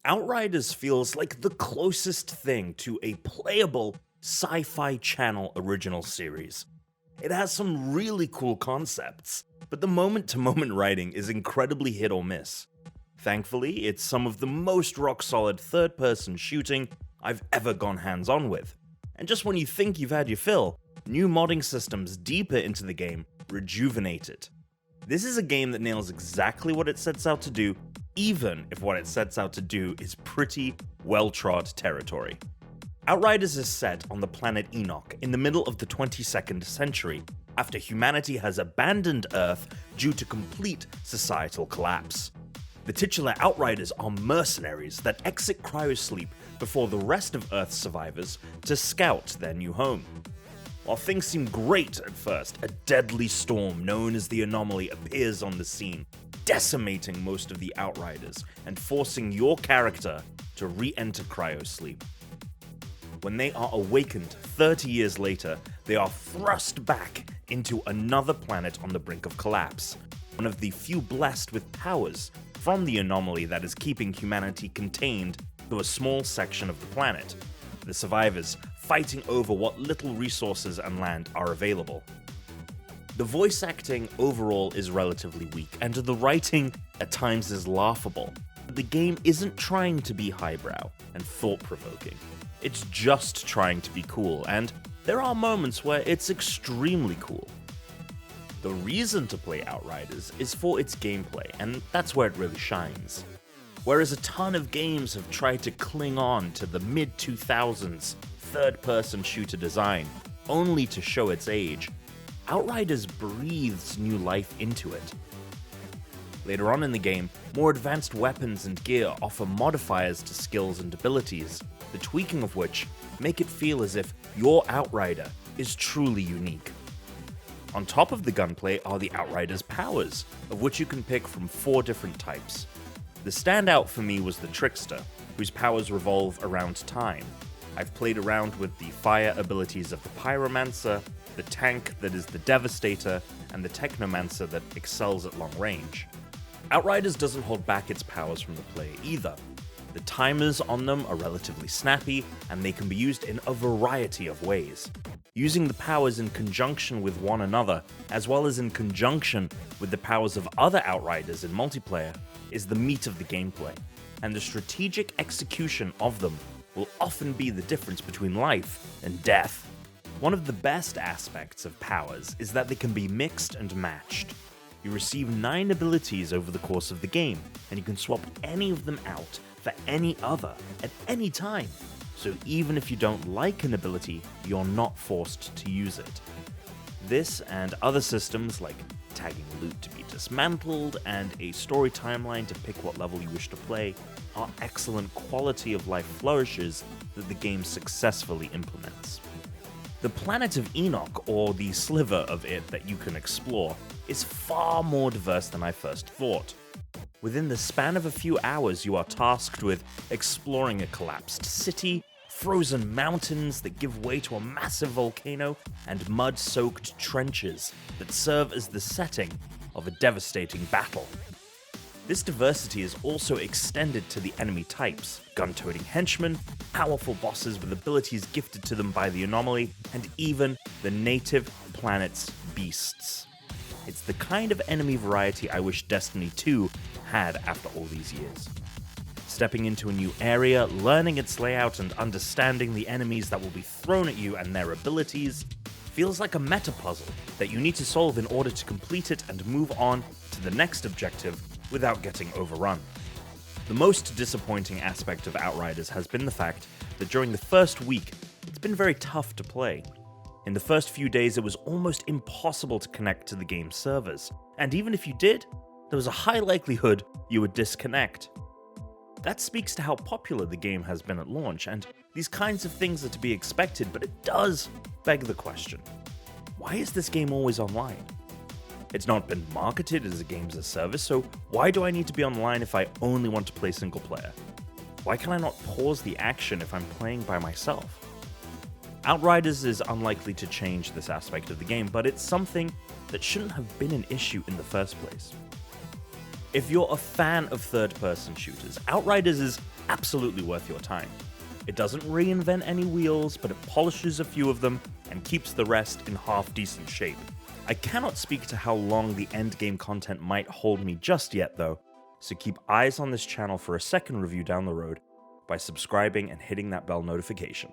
Outriders feels like the closest thing to a playable SYFY channel original series. It has some really cool concepts, but the moment-to-moment writing is incredibly hit or miss. Thankfully, it's some of the most rock-solid third-person shooting I've ever gone hands-on with. And just when you think you've had your fill, new modding systems deeper into the game rejuvenate it. This is a game that nails exactly what it sets out to do, even if what it sets out to do is pretty well-trod territory. Outriders is set on the planet Enoch in the middle of the 22nd century, after humanity has abandoned Earth due to complete societal collapse. The titular Outriders are mercenaries that exit cryosleep before the rest of Earth's survivors to scout their new home. While things seem great at first, a deadly storm known as the Anomaly appears on the scene, decimating most of the Outriders and forcing your character to re-enter cryosleep. When they are awakened 30 years later, they are thrust back into another planet on the brink of collapse, one of the few blessed with powers from the anomaly that is keeping humanity contained to a small section of the planet, the survivors fighting over what little resources and land are available. The voice acting overall is relatively weak, and the writing at times is laughable. The game isn't trying to be highbrow and thought-provoking. It's just trying to be cool, and there are moments where it's extremely cool. The reason to play Outriders is for its gameplay, and that's where it really shines. Whereas a ton of games have tried to cling on to the mid-2000s third-person shooter design, only to show its age, Outriders breathes new life into it. Later on in the game, more advanced weapons and gear offer modifiers to skills and abilities, the tweaking of which make it feel as if your Outrider is truly unique. On top of the gunplay are the Outriders' powers, of which you can pick from 4 different types. The standout for me was the Trickster, whose powers revolve around time. I've played around with the fire abilities of the Pyromancer, the tank that is the Devastator, and the Technomancer that excels at long range. Outriders doesn't hold back its powers from the player either. The timers on them are relatively snappy, and they can be used in a variety of ways. Using the powers in conjunction with one another, as well as in conjunction with the powers of other Outriders in multiplayer, is the meat of the gameplay, and the strategic execution of them will often be the difference between life and death. One of the best aspects of powers is that they can be mixed and matched. You receive 9 abilities over the course of the game, and you can swap any of them out for any other at any time. So even if you don't like an ability, you're not forced to use it. This and other systems like tagging loot to be dismantled and a story timeline to pick what level you wish to play are excellent quality of life flourishes that the game successfully implements. The planet of Enoch, or the sliver of it that you can explore, is far more diverse than I first thought. Within the span of a few hours, you are tasked with exploring a collapsed city, frozen mountains that give way to a massive volcano, and mud-soaked trenches that serve as the setting of a devastating battle. This diversity is also extended to the enemy types: gun-toting henchmen, powerful bosses with abilities gifted to them by the anomaly, and even the native planet's beasts. It's the kind of enemy variety I wish Destiny 2 had after all these years. Stepping into a new area, learning its layout, and understanding the enemies that will be thrown at you and their abilities feels like a meta puzzle that you need to solve in order to complete it and move on to the next objective without getting overrun. The most disappointing aspect of Outriders has been the fact that during the first week, it's been very tough to play. In the first few days, it was almost impossible to connect to the game's servers, and even if you did, there was a high likelihood you would disconnect. That speaks to how popular the game has been at launch, and these kinds of things are to be expected, but it does beg the question: why is this game always online? It's not been marketed as a game as a service, so why do I need to be online if I only want to play single player? Why can I not pause the action if I'm playing by myself? Outriders is unlikely to change this aspect of the game, but it's something that shouldn't have been an issue in the first place. If you're a fan of third-person shooters, Outriders is absolutely worth your time. It doesn't reinvent any wheels, but it polishes a few of them and keeps the rest in half-decent shape. I cannot speak to how long the endgame content might hold me just yet though, so keep eyes on this channel for a second review down the road by subscribing and hitting that bell notification.